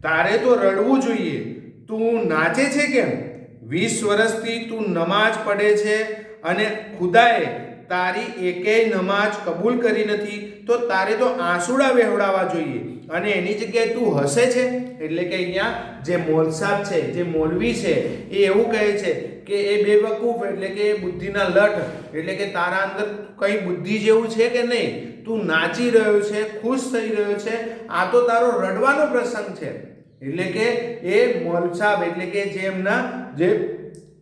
Speaker 1: તારે તો રડવું જોઈએ, તું નાચે છે કેમ? 20 વર્ષથી તું નમાઝ પઢે છે અને ખુદાએ તારી એકેય નમાઝ કબૂલ કરી નથી, તો તારે તો આંસુડા વહેવડાવવા જોઈએ અને એની જગ્યાએ તું હસે છે. એટલે કે અહીંયા જે મૌલસાબ છે, જે મૌલવી છે એ એવું કહે છે કે એ બેવકૂફ એટલે કે બુદ્ધિના લઠ, એટલે કે તારા અંદર કઈ બુદ્ધિ જેવું છે કે નહીં? તું નાચી રહ્યો છે, ખુશ થઈ રહ્યો છે, આ તો તારો રડવાનો પ્રસંગ છે. એટલે કે એ મૌલસાબ એટલે કે જે એમના જે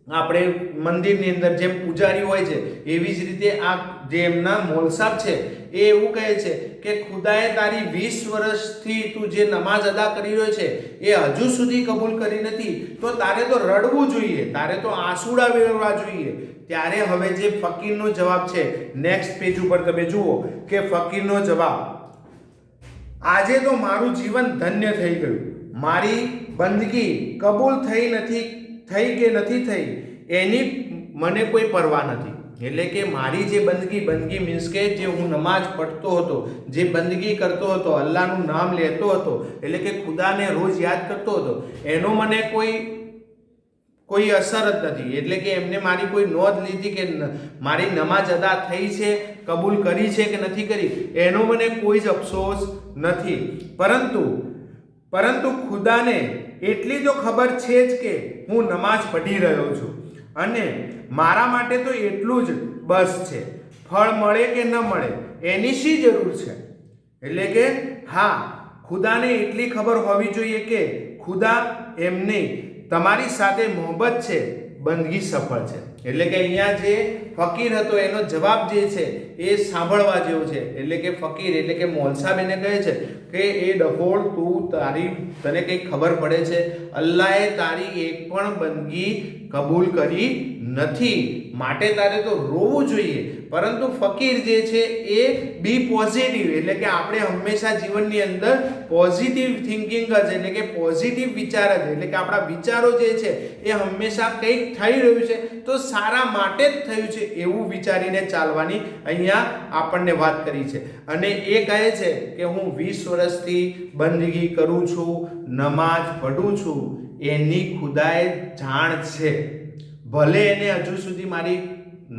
Speaker 1: આપણે મંદિરની અંદર જેમ પૂજારી હોય છે એવી જ રીતે આ જે એમના મૌલસાબ છે એ એવું કહે છે કે ખુદાએ તારી 20 વર્ષથી તું જે નમાઝ અદા કરી રહ્યો છે એ હજુ સુધી કબૂલ કરી નથી, તો તારે તો રડવું જોઈએ, તારે તો આંસુડા વહેવા જોઈએ. ત્યારે હવે જે ફકીરનો જવાબ છે નેક્સ્ટ પેજ ઉપર તમે જુઓ કે ફકીરનો જવાબ આજે તો મારું જીવન ધન્ય થઈ ગયું. મારી બંદગી કબૂલ થઈ કે નથી થઈ એની મને કોઈ પરવા નથી. એટલે કે મારી જે બંદગી મીન્સ કે જે હું નમાઝ પઢતો હતો, જે બંદગી કરતો હતો, અલ્લાહનું નામ લેતો હતો, એટલે કે ખુદાને રોજ યાદ કરતો હતો, એનો મને કોઈ અસર જ નથી. એટલે કે એમને મારી કોઈ નોંધ લીધી કે મારી નમાઝ અદા થઈ છે, કબૂલ કરી છે કે નથી કરી, એનો મને કોઈ જ અફસોસ નથી. પરંતુ ખુદાને એટલી તો ખબર છે જ કે હું નમાઝ પઢી રહ્યો છું અને મારા માટે તો એટલું જ બસ છે. ફળ મળે કે ન મળે એની શી જરૂર છે? એટલે કે હા, ખુદાને એટલી ખબર હોવી જોઈએ કે ખુદા એમની તમારી સાથે મોહબ્બત છે, બંદગી સફળ છે. એટલે કે અહીંયા જે ફકીર હતો એનો જવાબ જે છે એ સાંભળવા જેવો છે. એટલે કે ફકીર એટલે કે મૌલસાબ એને કહે છે કે એ ડફોળ, તને કંઈ ખબર પડે છે? અલ્લાહે તારી એક પણ બંદગી કબૂલ કરી નથી, માટે તારે તો રોવું જોઈએ. પરંતુ ફકીર જે છે એ બી પોઝિટિવ, એટલે કે આપણે હંમેશા જીવનની અંદર પોઝિટિવ થિંકિંગ જ, એટલે કે પોઝિટિવ વિચાર જ, એટલે કે આપણા વિચારો જે છે એ હંમેશા કંઈક થઈ રહ્યું છે તો સારા માટે જ થયું છે એવું વિચારીને ચાલવાની અહીંયા આપણને વાત કરી છે. અને એ કહે છે કે હું 20 વર્ષથી બંદગી કરું છું, નમાઝ પઢું છું, એની ખુદાએ જાણ છે. ભલે એને હજુ સુધી મારી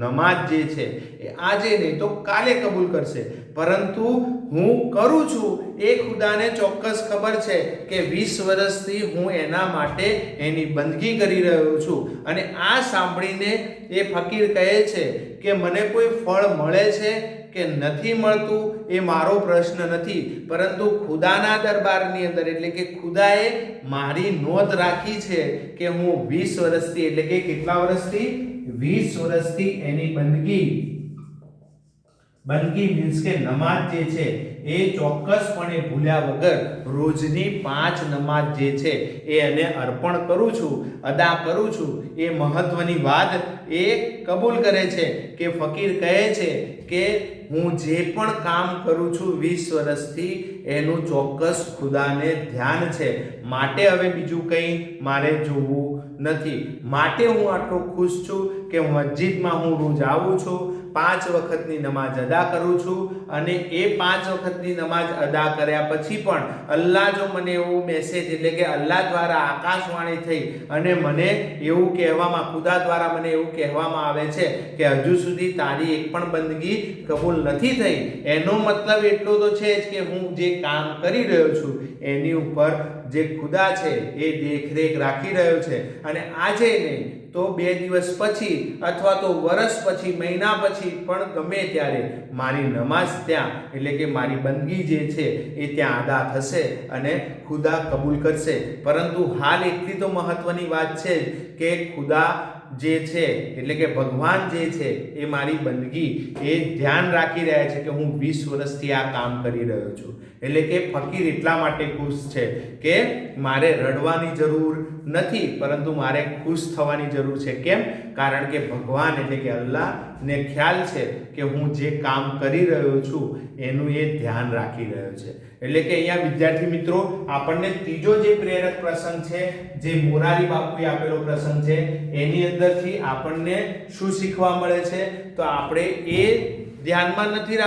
Speaker 1: નમાઝ જે છે એ આજે નહીં તો કાલે કબૂલ કરશે, પરંતુ હું કરું છું એ ખુદાને ચોક્કસ ખબર છે કે 20 વર્ષથી હું એના માટે એની બંદગી કરી રહ્યો છું. અને આ સાંભળીને એ ફકીર કહે છે કે મને કોઈ ફળ મળે છે કે નથી મળતું એ મારો પ્રશ્ન નથી, પરંતુ ખુદાના દરબારની અંદર, એટલે કે ખુદાએ મારી નોંધ રાખી છે કે હું 20 વર્ષથી, એટલે કે કેટલા વર્ષથી? 20 વર્ષથી એની બંદગી મીન્સ કે નમાઝ જે છે એ ચોક્કસપણે ભૂલ્યા વગર રોજની 5 નમાઝ જે છે એ એને અર્પણ કરું છું, અદા કરું છું. એ મહત્વની વાત એ કબૂલ કરે છે કે ફકીર કહે છે કે હું જે પણ કામ કરું છું 20 વર્ષથી એનું ચોક્કસ ખુદાને ધ્યાન છે, માટે હવે બીજું કંઈ મારે જોવું નથી. માટે હું આટલો ખુશ છું કે મસ્જિદમાં હું રોજ આવું છું, 5 વખતની નમાઝ અદા કરું છું, અને એ 5 વખતની નમાઝ અદા કર્યા પછી પણ અલ્લાહ જો મને એવો મેસેજ, એટલે કે અલ્લાહ દ્વારા આકાશવાણી થઈ અને મને એવું કહેવામાં, ખુદા દ્વારા મને એવું કહેવામાં આવે છે કે હજુ સુધી તારી એક પણ બંદગી કબૂલ નથી થઈ, એનો મતલબ એટલો તો છે જ કે હું જે કામ કરી રહ્યો છું એની ઉપર જે ખુદા છે એ દેખરેખ રાખી રહ્યો છે. અને આજે નહીં તો 2 દિવસ પછી અથવા તો વર્ષ પછી, મહિના પછી પણ ગમે ત્યારે મારી નમાઝ ત્યાં, એટલે કે મારી બંદગી જે છે એ ત્યાં અદા થશે અને ખુદા કબૂલ કરશે. પરંતુ હાલ એટલી તો મહત્વની વાત છે કે ખુદા જે છે, એટલે કે ભગવાન જે છે એ મારી બંદગી એ ધ્યાન રાખી રહ્યા છે કે હું 20 વર્ષથી આ કામ કરી રહ્યો છું. એટલે કે ફકીર એટલા માટે ખુશ છે કે મારે રડવાની જરૂર નથી, પરંતુ મારે ખુશ થવાની જરૂર છે. કેમ? કારણ કે ભગવાન એટલે કે અલ્લાહને ખ્યાલ છે કે હું જે કામ કરી રહ્યો છું એનું એ ધ્યાન રાખી રહ્યો છે. એટલે કે અહીંયા વિદ્યાર્થી મિત્રો આપણને ત્રીજો જે પ્રેરક પ્રસંગ છે, જે મોરારી બાપુએ આપેલો પ્રસંગ છે, એની અંદરથી આપણને શું શીખવા મળે છે? તો આપણે એ ધ્યાનમાં નથી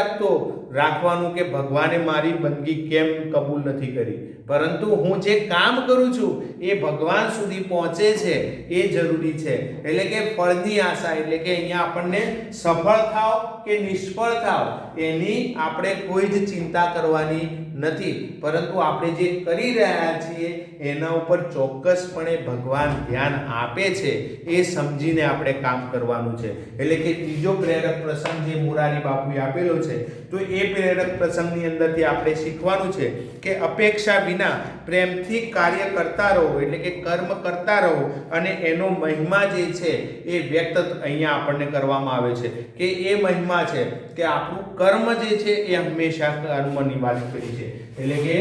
Speaker 1: રાખવાનું કે ભગવાને મારી બંદગી કેમ કબૂલ નથી કરી, પરંતુ હું જે કામ કરું છું એ ભગવાન સુધી પહોંચે છે એ જરૂરી છે. એટલે કે ફળની આશા, એટલે કે અહીંયા આપણને સફળ થાવ કે નિષ્ફળ થાવ એની આપણે કોઈ જ ચિંતા કરવાની નથી, પરંતુ આપણે જે કરી રહ્યા છીએ એના ઉપર ચોક્કસપણે ભગવાન ધ્યાન આપે છે એ સમજીને આપણે કામ કરવાનું છે. એટલે કે ત્રીજો પ્રેરક પ્રસંગ જે મોરારી બાપુએ આપેલો છે, તો એ પ્રેરક પ્રસંગની અંદરથી આપણે શીખવાનું છે કે અપેક્ષા વિના પ્રેમથી કાર્ય કરતા રહો, એટલે કે કર્મ કરતા રહો, અને એનો મહિમા જે છે એ વ્યક્ત અહીંયા આપણને કરવામાં આવે છે કે એ મહિમા છે કે આપણું કર્મ જે છે એ હંમેશા કર્મની વાત કરી છે. એટલે કે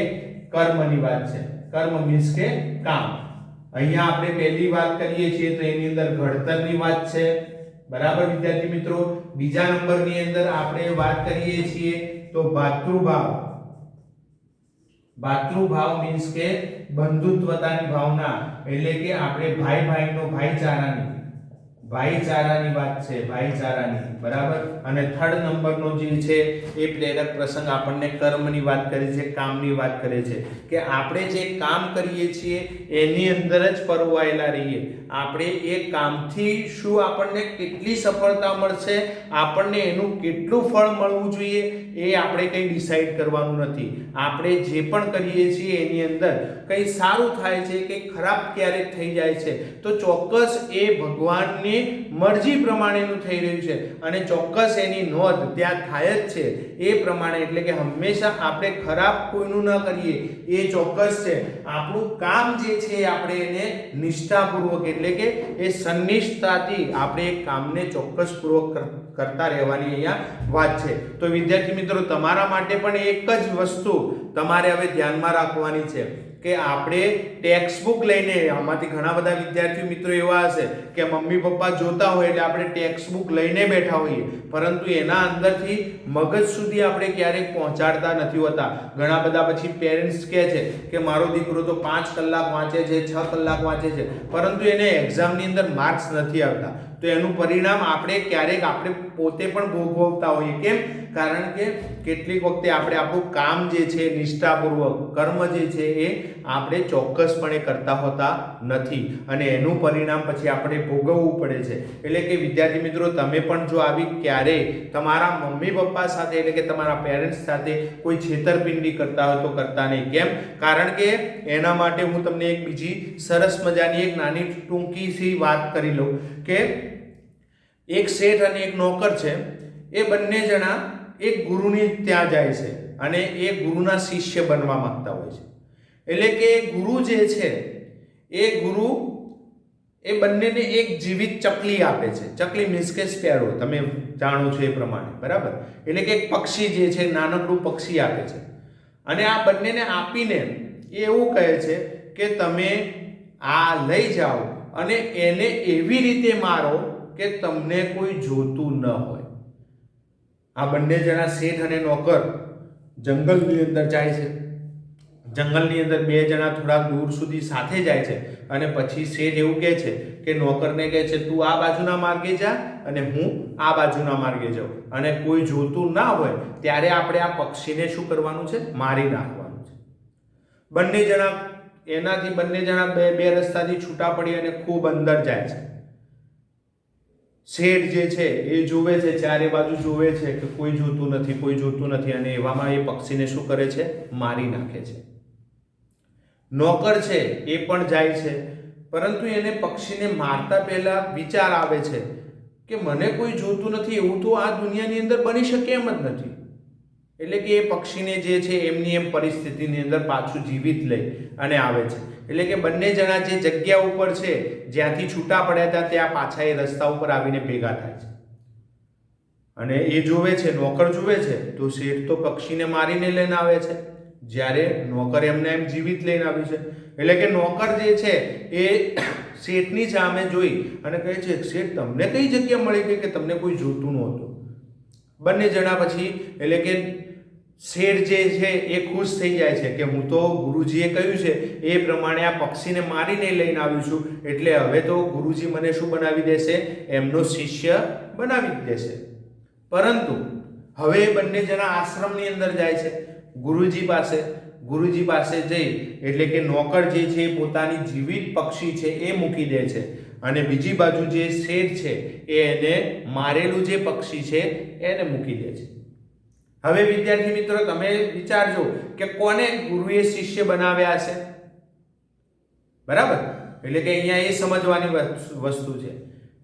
Speaker 1: કર્મની વાત છે. કર્મ મીન્સ કે કામ. અહીંયા આપણે પહેલી વાત કરીએ છીએ તો એની અંદર ઘડતરની વાત છે, બરાબર વિદ્યાર્થી મિત્રો. બીજા નંબરની અંદર આપણે વાત કરીએ છીએ તો ભાતૃભાવ,
Speaker 2: ભાતૃભાવ મીન્સ કે બંધુત્વતાની ભાવના, એટલે કે આપણે ભાઈ ભાઈનો ભાઈચારાની વાત છે, ભાઈચારાની, બરાબર. અને થર્ડ નંબરનો જે છે એ પ્રેરક પ્રસંગ આપણને કર્મની વાત કરે છે, કામની વાત કરે છે કે આપણે જે કામ કરીએ છીએ એની અંદર જ પરોવાયેલા રહીએ. આપણે એ કામથી શું આપણને કેટલી સફળતા મળશે, આપણને એનું કેટલું ફળ મળવું જોઈએ એ આપણે કંઈ ડિસાઈડ કરવાનું નથી. આપણે જે પણ કરીએ છીએ એની અંદર કંઈ સારું થાય છે કે ખરાબ ક્યારેક થઈ જાય છે તો ચોક્કસ એ ભગવાનની મરજી પ્રમાણેનું થઈ રહ્યું છે અને ચોક્કસ એની નોંધ ત્યાં થાય જ છે એ પ્રમાણે. એટલે કે હંમેશા આપણે ખરાબ કોઈનું ન કરીએ એ ચોક્કસ છે. આપણું કામ જે છે આપણે એને નિષ્ઠાપૂર્વક, એટલે કે એ સનિષ્ઠતાથી આપણે એ કામને ચોક્કસપૂર્વક કરતા રહેવાની અહીંયા વાત છે. તો વિદ્યાર્થી મિત્રો, તમારા માટે પણ એક જ વસ્તુ તમારે હવે ધ્યાનમાં રાખવાની છે કે આપણે ટેક્સ્ટ બુક લઈને, આમાંથી ઘણા બધા વિદ્યાર્થી મિત્રો એવા હશે કે મમ્મી પપ્પા જોતા હોય એટલે આપણે ટેક્સ્ટ બુક લઈને બેઠા હોઈએ, પરંતુ એના અંદરથી મગજ સુધી આપણે ક્યારેક પહોંચાડતા નથી હોતા. ઘણા બધા પછી પેરેન્ટ્સ કહે છે કે મારો દીકરો તો 5 કલાક વાંચે છે, 6 કલાક વાંચે છે, પરંતુ એને એક્ઝામની અંદર માર્ક્સ નથી આવતા. તો એનું પરિણામ આપણે ક્યારેક આપણે પોતે પણ ભોગવતા હોઈએ. કેમ? કારણ કે કેટલીક વખતે આપણે આપણું કામ જે છે નિષ્ઠાપૂર્વક, કર્મ જે છે એ આપણે ચોક્કસપણે કરતા હોતા નથી અને એનું પરિણામ પછી આપણે ભોગવવું પડે છે. એટલે કે વિદ્યાર્થી મિત્રો, તમે પણ જો આવી ક્યારેય તમારા મમ્મી પપ્પા સાથે, એટલે કે તમારા પેરેન્ટ્સ સાથે કોઈ છેતરપિંડી કરતા હોય તો કરતા નહીં. કેમ? કારણ કે એના માટે હું તમને એક બીજી સરસ મજાની એક નાની ટૂંકી સી વાત કરી લઉં કે એક શેઠ અને એક નોકર છે. એ બંને જણા એક ગુરુની ત્યાં જાય છે અને એ ગુરુના શિષ્ય બનવા માંગતા હોય છે. એટલે કે ગુરુ જે છે એ ગુરુ એ બંનેને એક જીવિત ચકલી આપે છે. ચકલી મીન્સ કે સ્પેરો, તમે જાણો છો એ પ્રમાણે, બરાબર. એટલે કે એક પક્ષી જે છે, નાનકડું પક્ષી આપે છે અને આ બંનેને આપીને એ એવું કહે છે કે તમે આ લઈ જાઓ અને એને એવી રીતે મારો કે તમને કોઈ જોતું ન હોય. આ બંને જણા શેઠ અને નોકર જંગલની અંદર જાય છે. જંગલની અંદર બે જણા થોડા દૂર સુધી સાથે જાય છે અને પછી શેઠ એવું કહે છે કે નોકરને કહે છે, તું આ બાજુના માર્ગે જા અને હું આ બાજુના માર્ગે જાઉં, અને કોઈ જોતું ના હોય ત્યારે આપણે આ પક્ષીને શું કરવાનું છે? મારી નાખવાનું છે. બંને જણા બે રસ્તાથી છૂટા પડી અને ખૂબ અંદર જાય છે. શેઠ જે છે એ જોવે છે, ચારે બાજુ જોવે છે કે કોઈ જોતું નથી અને એવામાં એ પક્ષીને શું કરે છે? મારી નાખે છે. નોકર છે એ પણ જાય છે, પરંતુ એને પક્ષીને મારતા પહેલા વિચાર આવે છે કે મને કોઈ જોતું નથી એવું તો આ દુનિયાની અંદર બની શકે એમ જ નથી. એટલે કે એ પક્ષીને જે છે એમની એમ પરિસ્થિતિની અંદર પાછું જીવિત લઈ અને આવે છે. એટલે કે બંને જણા જે જગ્યા ઉપર છે જ્યાંથી છૂટા પડ્યા હતા ત્યાં પાછા એ રસ્તા ઉપર આવીને ભેગા થાય છે અને એ જોવે છે, નોકર જોવે છે તો શેઠ તો પક્ષીને મારીને લઈને આવે છે, જ્યારે નોકર એમને એમ જીવિત લઈને આવ્યું છે. એટલે કે નોકર જે છે એ શેઠની સામે જોઈ અને કહે છે, શેઠ તમને કઈ જગ્યા મળી ગઈ કે તમને કોઈ જોતું નહોતું? બંને જણા પછી, એટલે કે શેઠ જે છે એ ખુશ થઈ જાય છે કે હું તો ગુરુજીએ કહ્યું છે એ પ્રમાણે આ પક્ષીને મારીને લઈને આવ્યું છું, એટલે હવે તો ગુરુજી મને શું બનાવી દેશે? એમનો શિષ્ય બનાવી દેશે. પરંતુ હવે બંને જણા આશ્રમની અંદર જાય છે ગુરુજી પાસે જઈ, એટલે કે નોકર જે છે પોતાની જીવિત પક્ષી છે એ મૂકી દે છે અને બીજી બાજુ જે શેઠ છે એને મારેલું જે પક્ષી છે એને મૂકી દે છે. હવે વિદ્યાર્થી મિત્રો, તમે વિચારજો કે કોને ગુરુએ શિષ્ય બનાવ્યા છે? બરાબર. એટલે કે અહીંયા એ સમજવાની વસ્તુ છે.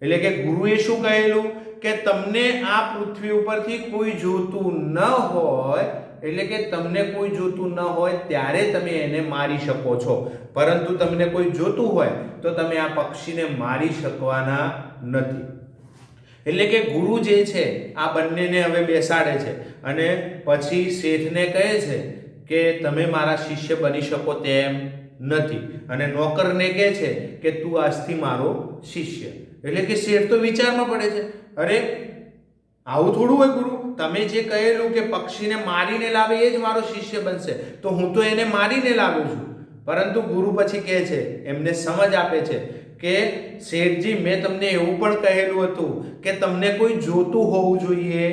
Speaker 2: એટલે કે ગુરુએ શું કહેલું કે તમને આ પૃથ્વી ઉપરથી કોઈ જોતું ન હોય, એટલે કે તમને કોઈ જોતું ન હોય ત્યારે તમે એને મારી શકો છો, પરંતુ તમને કોઈ જોતું હોય તો તમે આ પક્ષીને મારી શકવાના નથી. એટલે કે ગુરુ જે છે આ બંનેને હવે બેસાડે છે અને પછી શેઠને કહે છે કે તમે મારા શિષ્ય બની શકો તેમ નથી, અને નોકરને કહે છે કે તું આજથી મારો શિષ્ય. એટલે કે શેઠ તો વિચારમાં પડે છે, અરે આવું થોડું હોય ગુરુ તમે જે કહેલું કે પક્ષીને મારીને લાવે એ જ મારો શિષ્ય બનશે, તો હું તો એને મારીને લાવ્યો છું. પરંતુ ગુરુ પછી કહે છે, એમને સમજ આપે છે કે શેઠજી, મેં તમને એવું પણ કહેલું હતું કે તમને કોઈ જોતું હોવું જોઈએ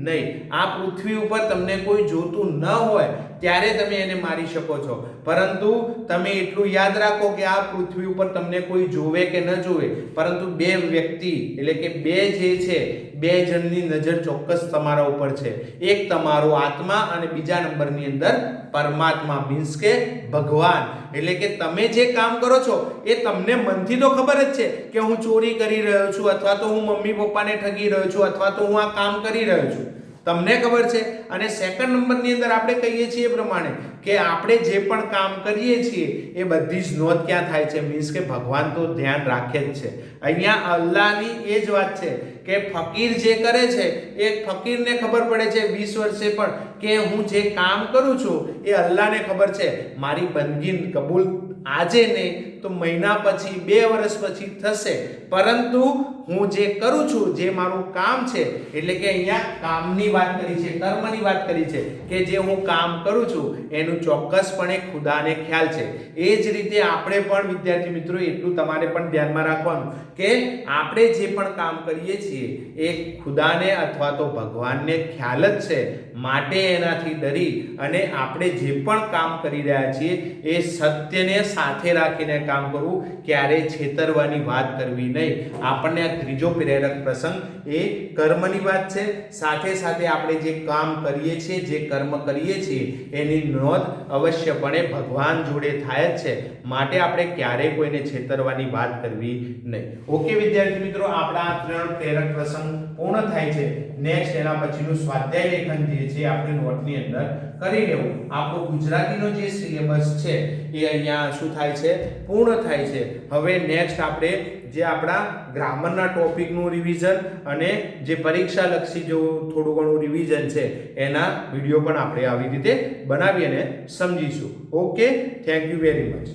Speaker 2: નહીં. આ પૃથ્વી ઉપર તમને કોઈ જોતું ન હોય ત્યારે તમે એને મારી શકો છો, પરંતુ તમે એટલું યાદ રાખો કે આ પૃથ્વી ઉપર તમને કોઈ જોવે કે ન જોવે, પરંતુ બે વ્યક્તિ એટલે કે બે જે છે, બે જણની નજર ચોક્કસ તમારા ઉપર છે. એક તમારો આત્મા અને બીજા નંબરની અંદર પરમાત્મા, મીન્સ કે ભગવાન. એટલે કે તમે જે કામ કરો છો એ તમને મનથી તો ખબર જ છે કે હું ચોરી કરી રહ્યો છું, અથવા તો હું મમ્મી પપ્પાને ઠગી રહ્યો છું, અથવા તો હું આ કામ કરી રહ્યો છું, તમને ખબર છે. અને સેકન્ડ નંબરની અંદર આપણે કહીએ છીએ એ પ્રમાણે કે આપણે જે પણ કામ કરીએ છીએ એ બધી જ નોંધ ક્યાં થાય છે, મીન્સ કે ભગવાન તો ધ્યાન રાખે જ છે. અહીંયા અલ્લાહની એ જ વાત છે કે ફકીર જે કરે છે એ ફકીરને ખબર પડે છે 20 વર્ષે પણ કે હું જે કામ કરું છું એ અલ્લાહને ખબર છે. મારી બંદગી કબૂલ આજે નહીં તો મહિના પછી, 2 વર્ષ પછી થશે, પરંતુ હું જે કરું છું, જે મારું કામ છે, એટલે કે અહીંયા કામની વાત કરી છે, કર્મની વાત કરી છે કે જે હું કામ કરું છું એનું ચોક્કસપણે ખુદાને ખ્યાલ છે. એ જ રીતે આપણે પણ વિદ્યાર્થી મિત્રો એટલું તમારે પણ ધ્યાનમાં રાખવાનું કે આપણે જે પણ કામ કરીએ છીએ એ ખુદાને અથવા તો ભગવાનને ખ્યાલ જ છે, માટે એનાથી ડરી અને આપણે જે પણ કામ કરી રહ્યા છીએ એ સત્યને સાથે રાખીને કામ કરવું, ક્યારેય છેતરવાની વાત કરવી નહીં. આપણને આ ત્રીજો પ્રેરક પ્રસંગ એ કર્મની વાત છે. સાથે સાથે આપણે જે કામ કરીએ છીએ, જે કર્મ કરીએ છીએ એની નોંધ અવશ્યપણે ભગવાન જોડે થાય જ છે, માટે આપણે ક્યારેય કોઈને છેતરવાની વાત કરવી નહીં. ઓકે વિદ્યાર્થી મિત્રો, આપણા આ 3 પ્રેરક પ્રસંગ પૂર્ણ થાય છે. નેક્સ્ટ એના પછીનું સ્વાધ્યાય લેખન જે છે આપણે નોટની અંદર કરી લેવું. આપણો ગુજરાતીનો જે સિલેબસ છે એ અહીંયા શું થાય છે, પૂર્ણ થાય છે. હવે નેક્સ્ટ આપણે જે આપણા ગ્રામરના ટોપિકનું રિવિઝન અને જે પરીક્ષા લક્ષી જો થોડું ઘણું રિવિઝન છે એના વિડીયો પણ આપણે આવી રીતે બનાવી અને સમજીશું. Okay, thank you very much.